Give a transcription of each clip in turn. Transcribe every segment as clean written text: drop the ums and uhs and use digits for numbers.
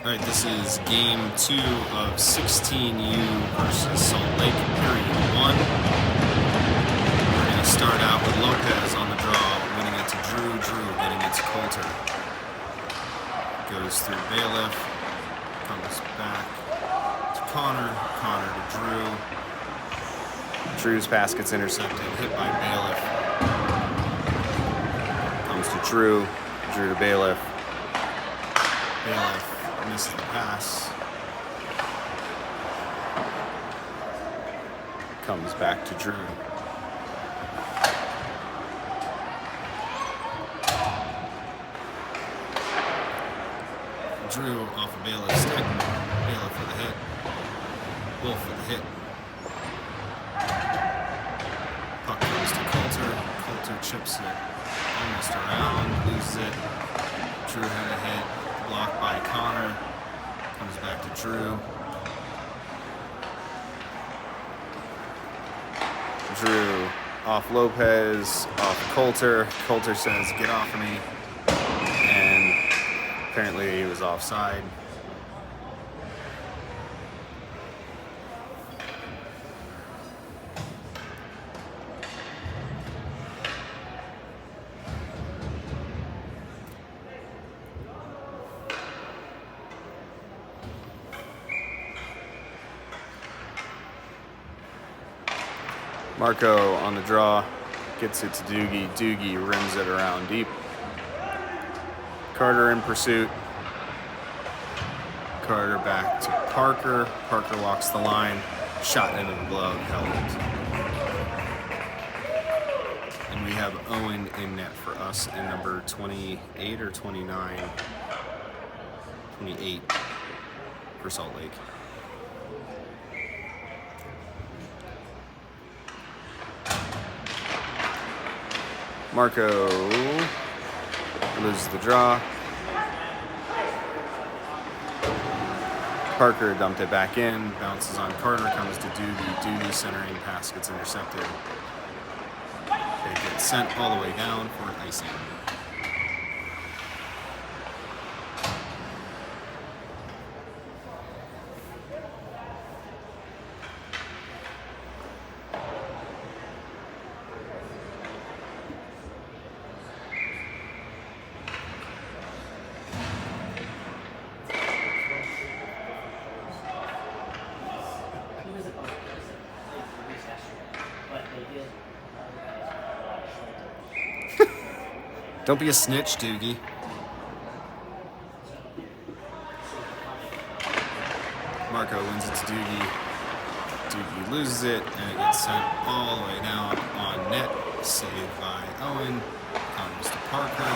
Alright, this is game 2 of 16U versus Salt Lake, period 1. We're going to start out with Lopez on the draw, winning it to Drew, Drew getting it to Coulter. Goes through Bailiff, comes back to Connor, Connor to Drew. Drew's pass gets intercepted, hit by Bailiff. Comes to Drew, Drew to Bailiff. Bailiff misses the pass. Comes back to Drew. Drew off of Bailiff's stick. Bailiff for the hit. Wolf for the hit. Puck goes to Coulter. Coulter chips it almost around, loses it. Drew had a hit. Blocked by Connor. Comes back to Drew. Drew off Lopez, off Coulter. Coulter says, "Get off of me." And apparently he was offside. Marco on the draw, gets it to Doogie. Doogie rims it around deep. Carter in pursuit. Carter back to Parker. Parker walks the line. Shot into the glove, held it. And we have Owen in net for us in number 28 or 29? 28 for Salt Lake. Marco loses the draw. Parker dumped it back in, bounces on Carter, comes to Doogie. Doogie centering pass gets intercepted. They get sent all the way down for icing. Don't be a snitch, Doogie. Marco wins it to Doogie. Doogie loses it, and it gets sent all the way down on net. Saved by Owen. Comes to Parker.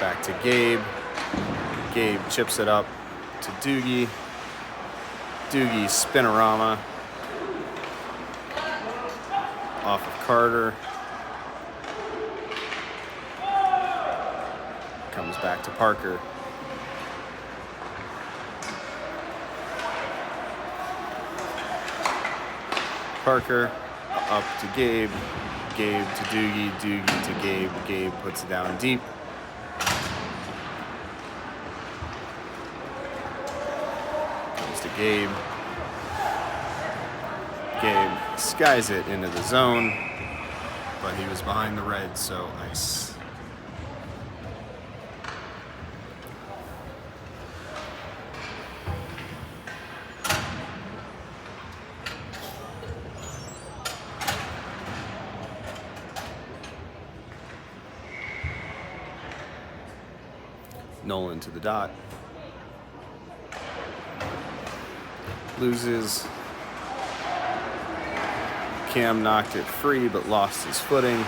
Back to Gabe. Gabe chips it up to Doogie. Doogie spinorama. Off of Carter. Comes back to Parker. Parker up to Gabe. Gabe to Doogie. Doogie to Gabe. Gabe puts it down deep. Comes to Gabe. Gabe skies it into the zone, but he was behind the red, so ice. Nolan to the dot. Loses. Cam knocked it free but lost his footing,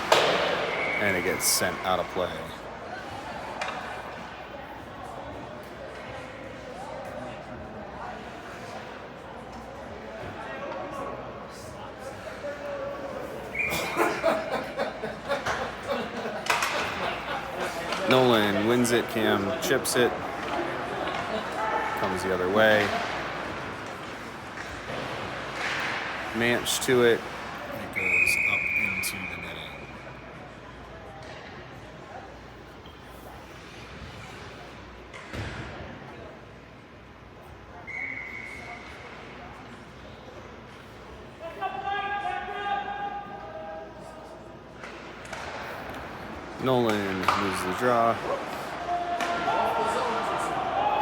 and it gets sent out of play. Nolan wins it, Cam chips it, comes the other way. Manch to it, it goes up into the netting. Nolan loses the draw.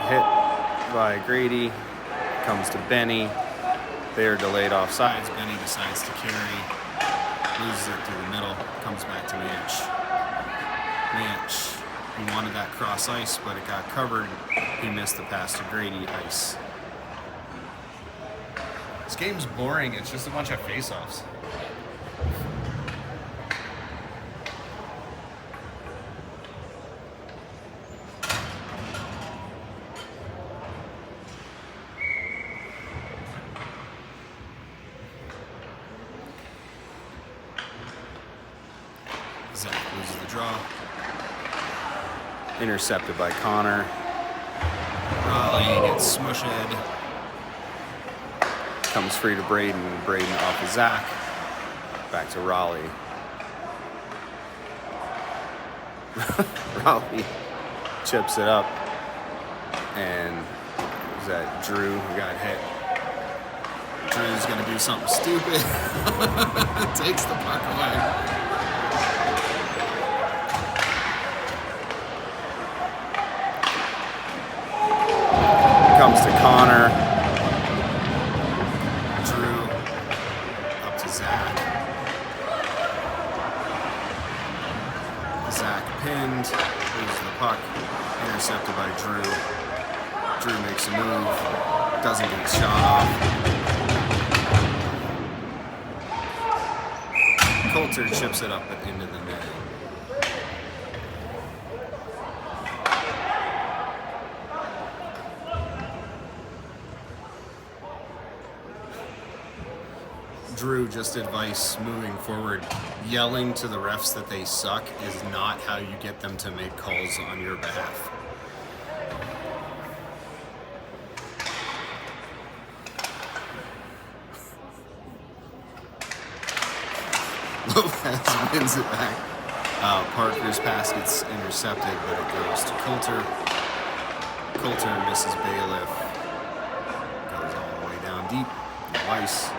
Hit by Grady. Comes to Benny. They are delayed offsides. Benny decides to carry. Loses it through the middle. Comes back to Manch. Manch. He wanted that cross ice, but it got covered. He missed the pass to Grady. Ice. This game's boring. It's just a bunch of face-offs. Zach loses the draw. Intercepted by Connor. Raleigh gets smushed. Comes free to Braden. Braden off of Zach. Back to Raleigh. Raleigh chips it up. And is that Drew who got hit? Drew's going to do something stupid. Takes the puck away. Comes to Connor. Drew up to Zach. Zach pinned. Loses the puck. Intercepted by Drew. Drew makes a move. Doesn't get shot off. Coulter chips it up into the net. Drew, just advice moving forward. Yelling to the refs that they suck is not how you get them to make calls on your behalf. Lopez wins it back. Parker's pass gets intercepted, but it goes to Coulter. Coulter misses Bailiff. Goes all the way down deep. No ice.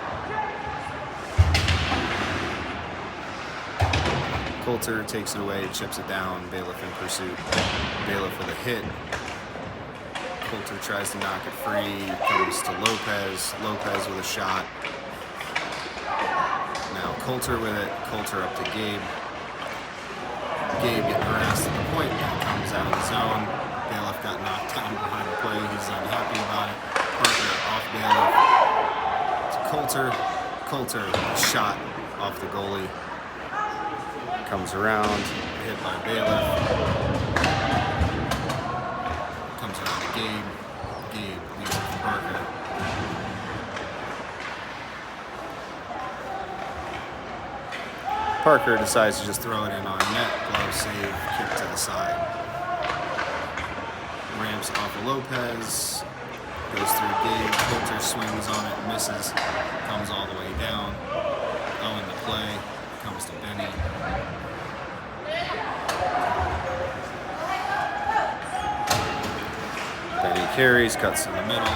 Coulter takes it away, chips it down. Bailiff in pursuit. Bailiff with a hit. Coulter tries to knock it free. Comes to Lopez. Lopez with a shot. Now Coulter with it. Coulter up to Gabe. Gabe getting harassed at the point. Comes out of the zone. Bailiff got knocked down behind the play. He's unhappy about it. Parker off Bailiff. To Coulter. Coulter shot off the goalie. Comes around, hit by Bailiff. Comes around to Gabe. Gabe leaves it for Parker. Parker decides to just throw it in on net. Glove save, kick to the side. Ramps off of Lopez. Goes through Gabe. Coulter swings on it, misses. Comes all the way down. Owen to play. Comes to Benny. Benny carries, cuts in the middle.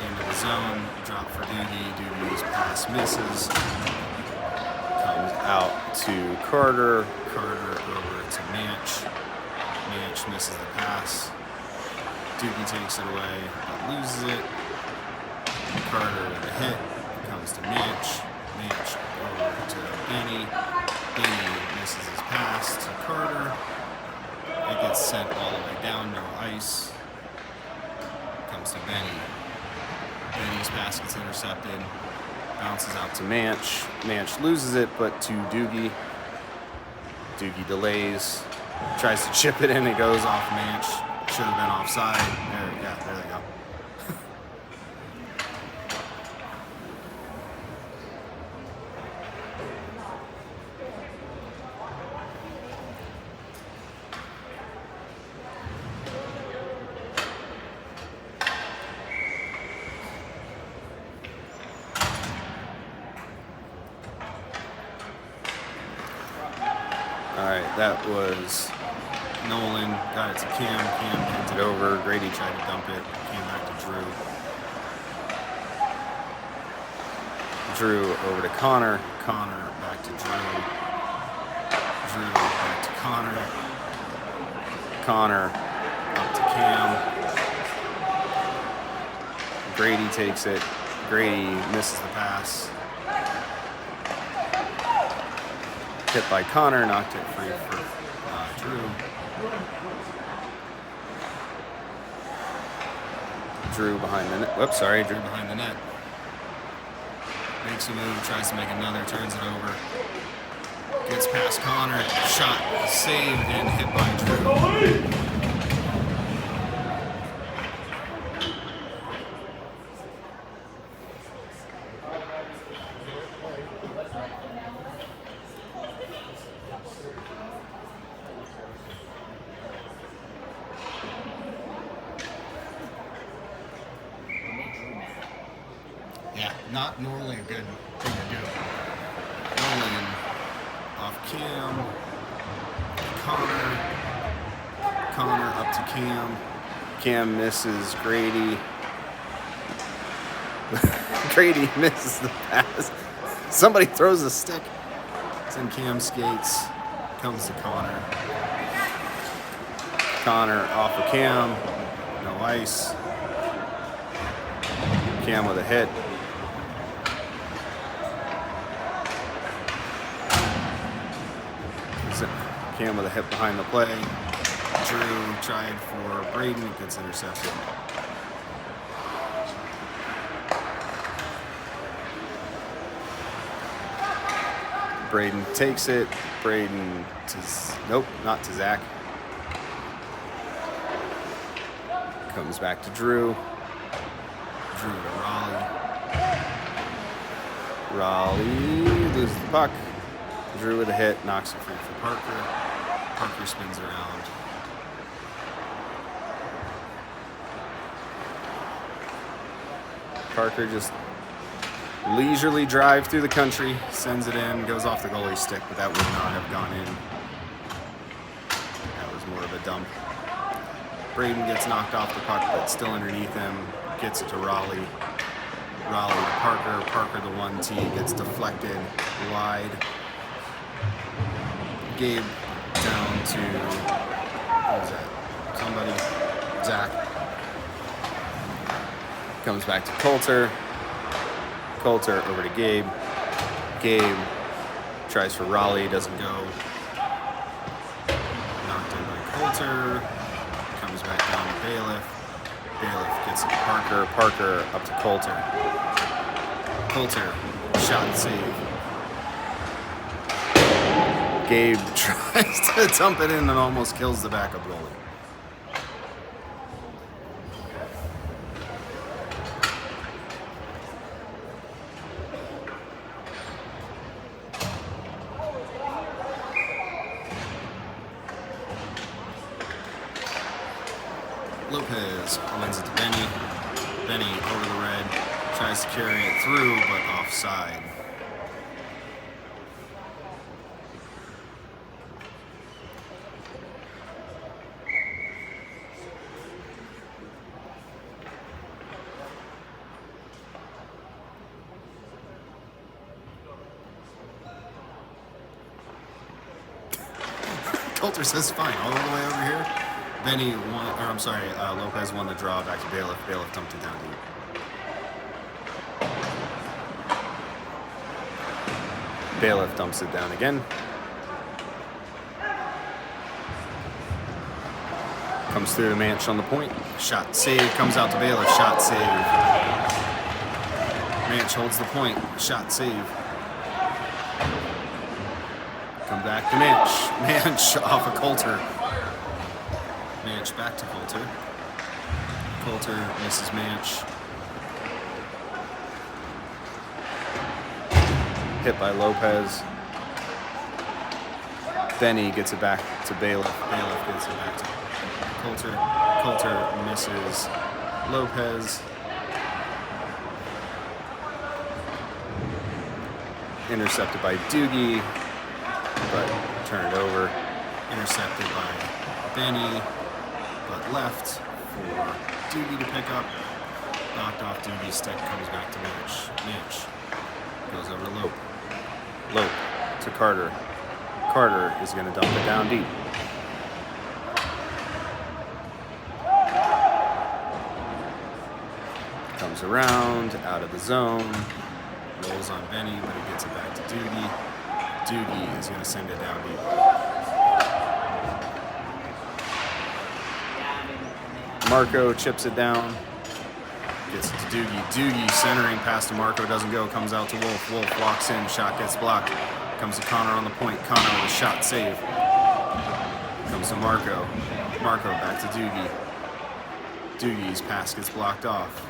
Into the zone. Drop for Doogie. Doogie's pass misses. Comes out to Carter. Carter over to Manch. Manch misses the pass. Doogie takes it away, but loses it. Carter with a hit. Comes to Manch. Manch over to Benny. Benny misses his pass to Carter. It gets sent all the way down, no ice. Comes to Benny. Benny's pass gets intercepted. Bounces out to Manch. Manch loses it, but to Doogie. Doogie delays. Tries to chip it in. It goes off Manch. Should have been offside. There they go. All right, that was Nolan. Got it to Cam. Cam kicked it over. Grady tried to dump it. Came back to Drew. Drew over to Connor. Connor back to Drew. Drew back to Connor. Connor up to Cam. Grady takes it. Grady misses the pass. Hit by Connor, knocked it free for Drew. Drew behind the net. Whoops, sorry, Drew behind the net. Makes a move, tries to make another, turns it over. Gets past Connor, shot, saved, and hit by Drew. Yeah, not normally a good thing to do. Rolling off Cam. Connor up to Cam. Cam misses Grady. Grady misses the pass. Somebody throws a stick. It's in Cam skates. Comes to Connor. Connor off of Cam. No ice. Cam with a hit. Cam with a hit behind the play. Drew tried for Braden, gets intercepted. Braden takes it. Braden to, nope, not to Zach. Comes back to Drew. Drew to Raleigh. Raleigh loses the puck. Drew with a hit, knocks it free for Parker. Parker spins around. Parker just leisurely drive through the country, sends it in, goes off the goalie's stick, but that would not have gone in. That was more of a dump. Braden gets knocked off the puck, but still underneath him, gets it to Raleigh. Raleigh to Parker. Parker the 1T gets deflected wide. Gabe down to, what was that? Somebody, Zach. Comes back to Coulter. Coulter over to Gabe. Gabe tries for Raleigh, doesn't go. Knocked in by Coulter. Comes back down to Bailiff. Bailiff gets it to Parker. Parker up to Coulter. Coulter, shot and save. Gabe tries to dump it in and almost kills the backup goalie. Lopez wins it to Benny. Benny over the red, tries to carry it through, but offside. Coulter says fine, all the way over here. Benny won, or I'm sorry, Lopez won the draw back to Bailiff. Bailiff dumped it down deep. Bailiff dumps it down again. Comes through to Manch on the point. Shot save, comes out to Bailiff. Shot save. Manch holds the point. Shot save. Come back to Manch. Manch off of Coulter. Manch back to Coulter. Coulter misses Manch. Hit by Lopez. Benny gets it back to Bailiff. Bailiff gets it back to Coulter. Coulter misses Lopez. Intercepted by Doogie, but turned over. Intercepted by Benny, but left for Doogie to pick up. Knocked off Doogie's stick, comes back to Manch. Manch goes over to Lope. Lope to Carter. Carter is going to dump it down deep. Comes around, out of the zone, rolls on Benny, but he gets it back to Doogie. Doogie is going to send it down deep. Marco chips it down, gets it to Doogie. Doogie centering pass to Marco, doesn't go, comes out to Wolf. Wolf walks in, shot gets blocked. Comes to Connor on the point. Connor with a shot save. Comes to Marco. Marco back to Doogie. Doogie's pass gets blocked off.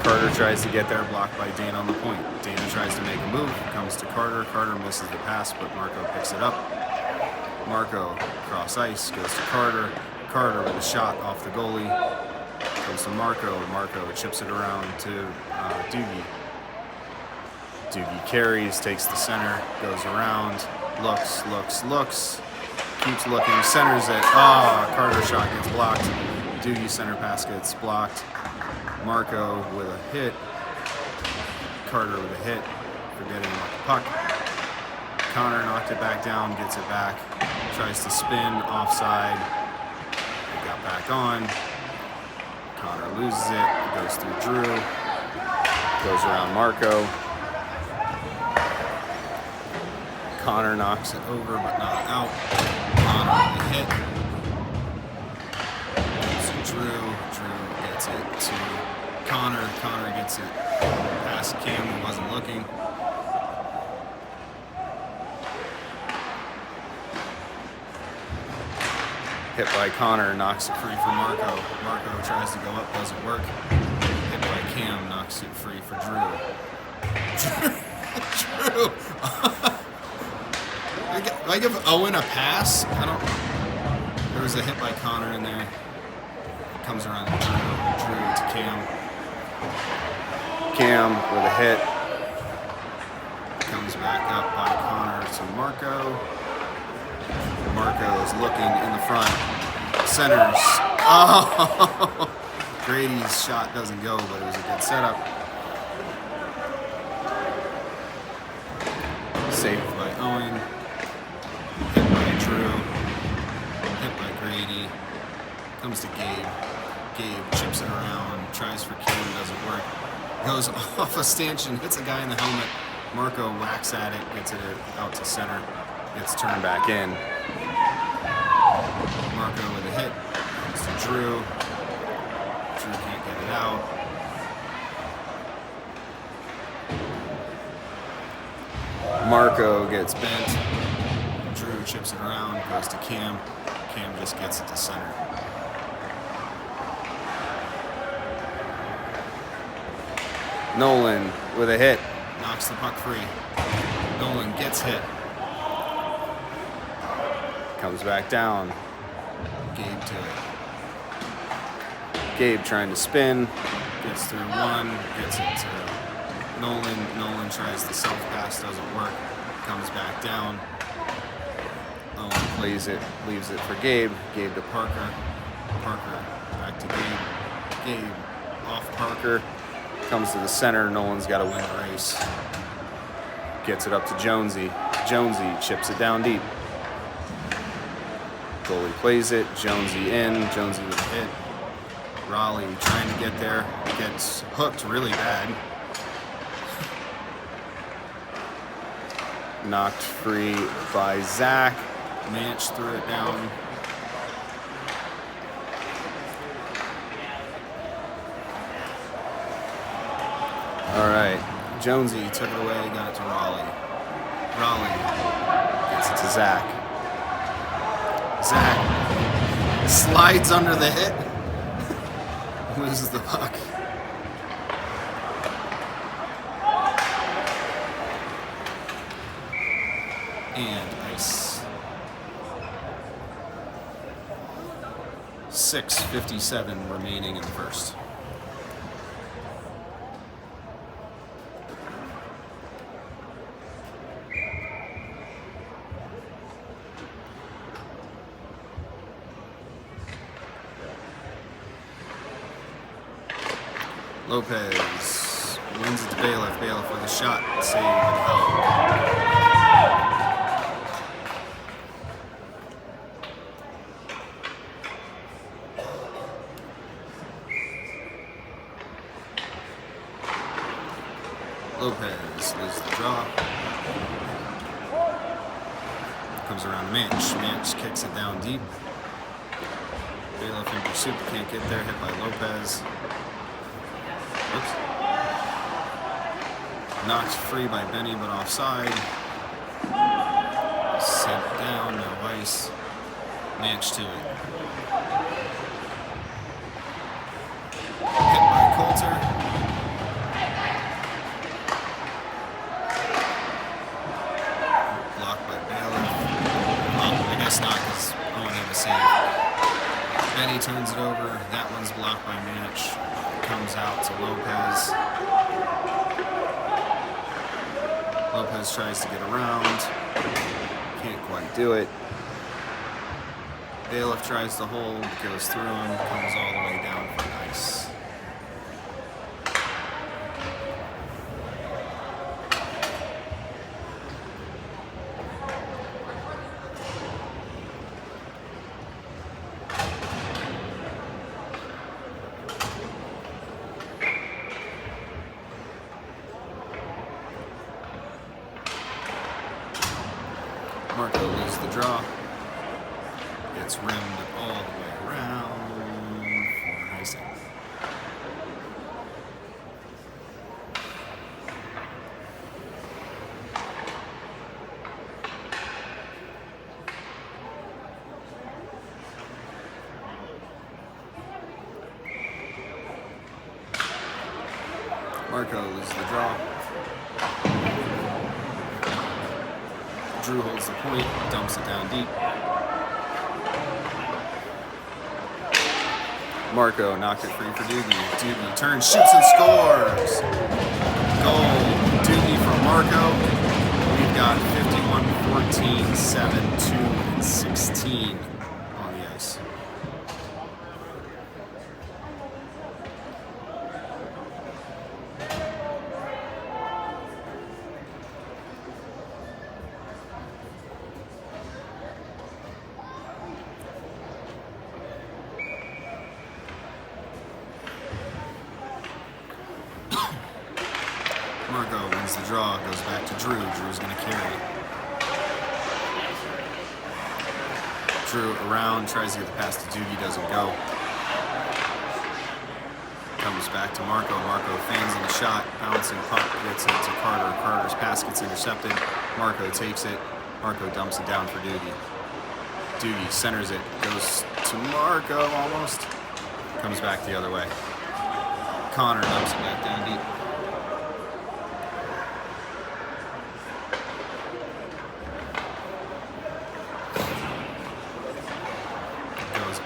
Carter tries to get there, blocked by Dana on the point. Dana tries to make a move, comes to Carter. Carter misses the pass, but Marco picks it up. Marco cross ice, goes to Carter. Carter with a shot off the goalie. Comes to Marco. Marco chips it around to Doogie. Doogie carries, takes the center, goes around, looks, keeps looking, centers it. Carter's shot gets blocked. Doogie center pass gets blocked. Marco with a hit. Carter with a hit, forgetting about the puck. Connor knocked it back down, gets it back, tries to spin, offside. It got back on. Connor loses it, goes through Drew, goes around Marco. Connor knocks it over, but not out. Connor with a hit. Goes to Drew. Drew gets it to Connor. Connor gets it past Cam, who wasn't looking. Hit by Connor, knocks it free for Marco. Marco tries to go up, doesn't work. Hit by Cam, knocks it free for Drew. Drew! Do I give Owen a pass? I don't. There was a hit by Connor in there. Comes around to Drew to Cam. Cam with a hit. Comes back up by Connor to Marco. Marco is looking in the front. Centers. Oh! Grady's shot doesn't go, but it was a good setup. Saved by Owen. Hit by Drew. Hit by Grady. Comes to Gabe. Gabe chips it around. Tries for Kim. Doesn't work. Goes off a stanchion. Hits a guy in the helmet. Marco whacks at it. Gets it out to center. Gets turned back in. Marco with a hit. Comes to Drew. Drew can't get it out. Marco gets bent. Drew chips it around, goes to Cam. Cam just gets it to center. Nolan with a hit. Knocks the puck free. Nolan gets hit. Comes back down. Gabe to it. Gabe trying to spin. Gets through one. Gets it to Nolan. Nolan tries the self-pass. Doesn't work. Comes back down. Owen plays it. Leaves it for Gabe. Gabe to Parker. Parker back to Gabe. Gabe off Parker. Comes to the center. Nolan's got to win the race. Gets it up to Jonesy. Jonesy chips it down deep. Goalie plays it. Jonesy in. Jonesy with a hit. Raleigh trying to get there. Gets hooked really bad. Knocked free by Zach. Manch threw it down. All right. Jonesy took it away, got it to Raleigh. Raleigh gets it to Zach. Zach slides under the hit. Loses the puck. And ice. 6:57 remaining in the first. Lopez wins it to Bailiff. Bailiff with a shot, save, and help. Lopez loses the draw. Comes around Manch. Manch kicks it down deep. Bailiff in pursuit, can't get there. Hit by Lopez. Oops. Knocked free by Benny, but offside. Sent down, no ice. Manch to it. Hit by Coulter. Blocked by Bailiff. Well, I guess not, because Owen had a save. Benny turns it over. That one's blocked by Manch. Comes out to Lopez. Lopez tries to get around. Can't quite do it. Bailiff tries to hold, goes through him, comes all the way down for an ice. Marco loses the draw. Gets rimmed all the way around for icing. Marco loses the draw. Drew holds the point, dumps it down deep. Marco knocked it free for Doogie. Doogie turns, shoots, and scores! Goal. Doogie from Marco. We've got 51-14, 7-2, and 16 on the ice. Marco wins the draw, goes back to Drew. Drew's going to carry. Drew around, tries to get the pass to Doogie, doesn't go. Comes back to Marco. Marco feigns in the shot, bouncing puck, gets it to Carter. Carter's pass gets intercepted. Marco takes it. Marco dumps it down for Doogie. Doogie centers it, goes to Marco almost. Comes back the other way. Connor dumps it back down deep.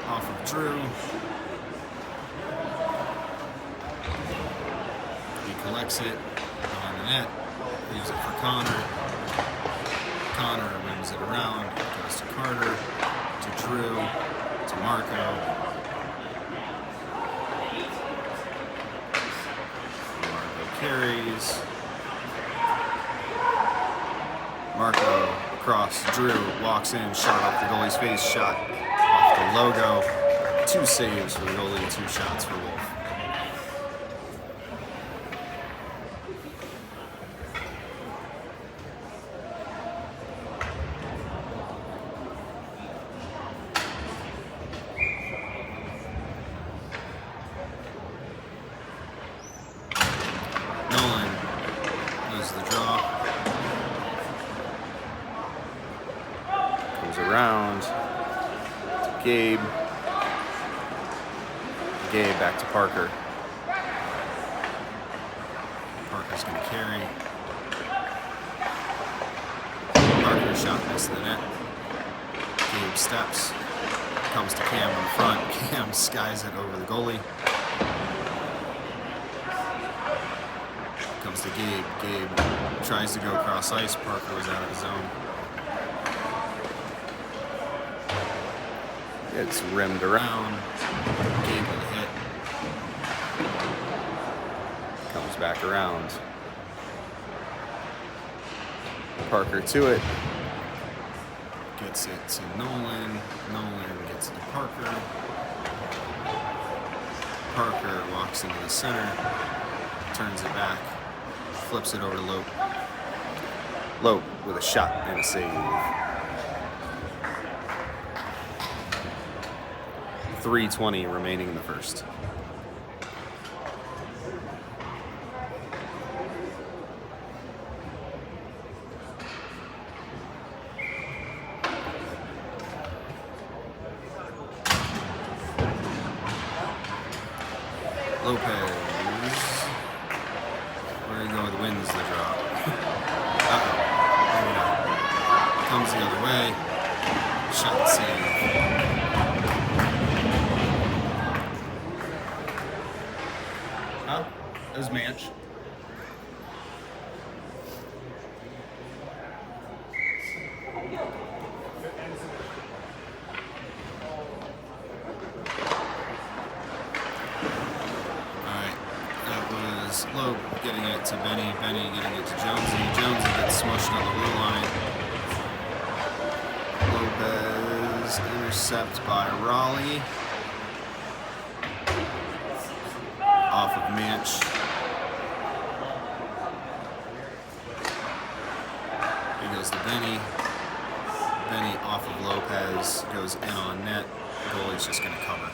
Off of Drew. He collects it on the net, leaves it for Connor. Connor wins it around, goes to Carter, to Drew, to Marco. Marco carries. Marco across, Drew walks in, shot off the goalie's face, shot off the logo. 2 saves for the goalie, 2 shots for Wolf. Nolan loses the draw. Comes around. Gabe. Gabe back to Parker. Parker's going to carry. Parker shot missed the net. Gabe steps. Comes to Cam in front. Cam skies it over the goalie. Comes to Gabe. Gabe tries to go across ice. Parker was out of his zone. It's rimmed around. Gabe with a hit. Comes back around. Parker to it. Gets it to Nolan. Nolan gets it to Parker. Parker walks into the center. Turns it back. flips it over to Lope. Lope with a shot and a save. 3:20 remaining in the first. Lopez. Where do you go with wins the draw? Uh-oh. Maybe not. Comes the other way. Shot save. Huh? It was Manch. Lope getting it to Benny, Benny getting it to Jonesy, Jonesy gets smushed on the blue line. Lopez intercept by Raleigh. Off of Manch. Here goes to Benny. Benny off of Lopez, goes in on net. The goalie's just going to cover.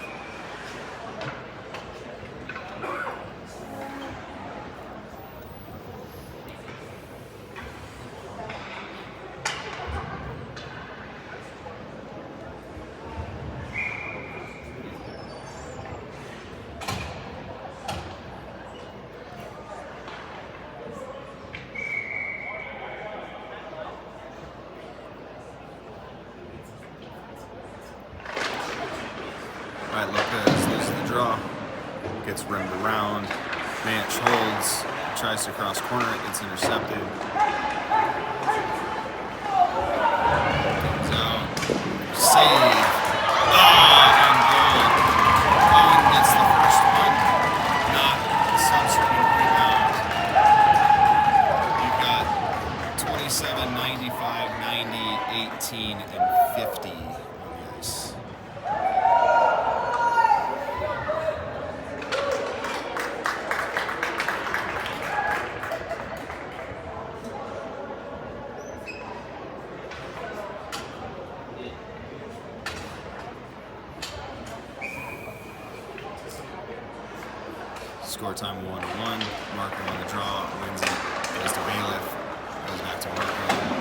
Lopez loses the draw, gets rimmed around. Manch holds, tries to cross corner it, gets intercepted. Comes out, save. And good. Owen gets the first one, not subsequent rebound. You've got 27, 95, 90, 18, and 50 on the ice. Score time 1-1. Marco on the draw, wins it, goes to Bailiff, goes back to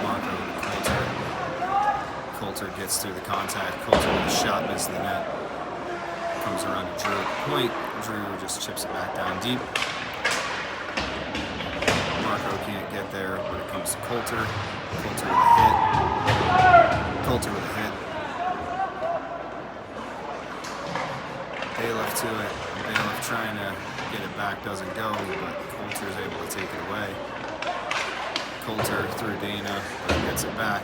Marco to Coulter. Coulter gets through the contact. Coulter with a shot, misses the net. Comes around to Drew at the point. Drew just chips it back down deep. Marco can't get there when it comes to Coulter. Coulter with a hit. Coulter with a hit. Bailiff to it. Bailiff trying to get it back, doesn't go, but Coulter's able to take it away. Coulter through Dana, but gets it back.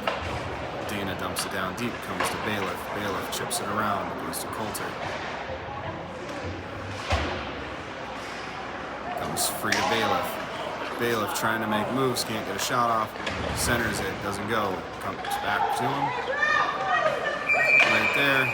Dana dumps it down deep, comes to Bailiff. Bailiff chips it around, goes to Coulter. Comes free to Bailiff. Bailiff trying to make moves, can't get a shot off. Centers it, doesn't go. Comes back to him. Right there.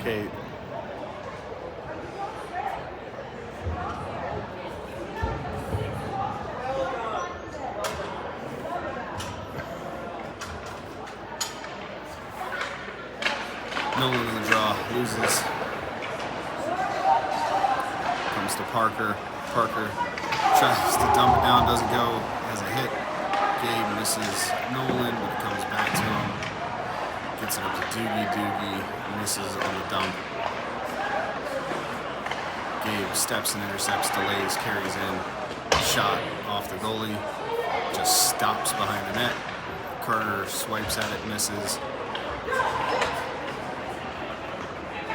Okay. Nolan in the draw, loses. Comes to Parker. Parker tries to dump it down, doesn't go. Has a hit. Gabe misses Nolan, but it comes back to him. Gets it up to Doogie. Doogie misses on the dump. Gabe steps and intercepts, delays, carries in. Shot off the goalie. Just stops behind the net. Carter swipes at it, misses.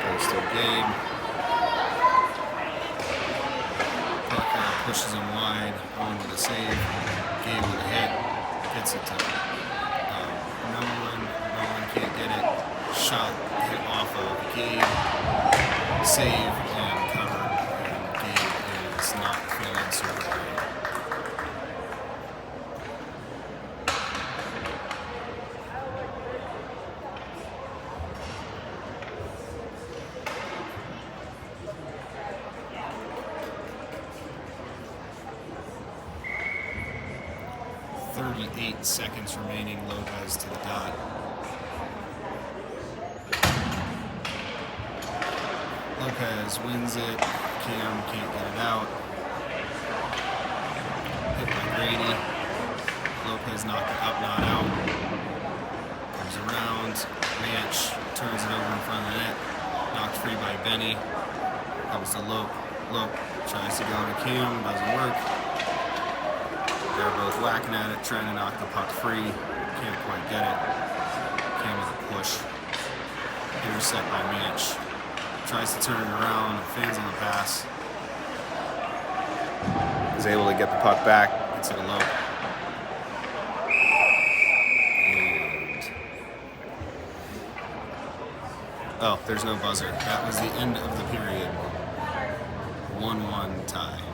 Goes to Gabe. Parker pushes him wide. Owen with a save. Gabe with a hit. Gets it to Nolan. Nolan can't get it. Shot hit off of Gabe, save and cover, and Gabe is not feeling so great. .38 seconds remaining, Lopez to the dot. Lopez wins it, Cam can't get it out. Hit by Grady. Lopez knocked it up, not out. Comes around, Manch turns it over in front of the net. Knocked free by Benny. Comes to Lope. Lope tries to go to Cam, doesn't work. They're both whacking at it, trying to knock the puck free. Can't quite get it. Cam with a push. Intercept by Manch. Tries to turn it around, fans on the pass. Is able to get the puck back, gets it to Lope. And oh, there's no buzzer. That was the end of the period. 1-1 tie.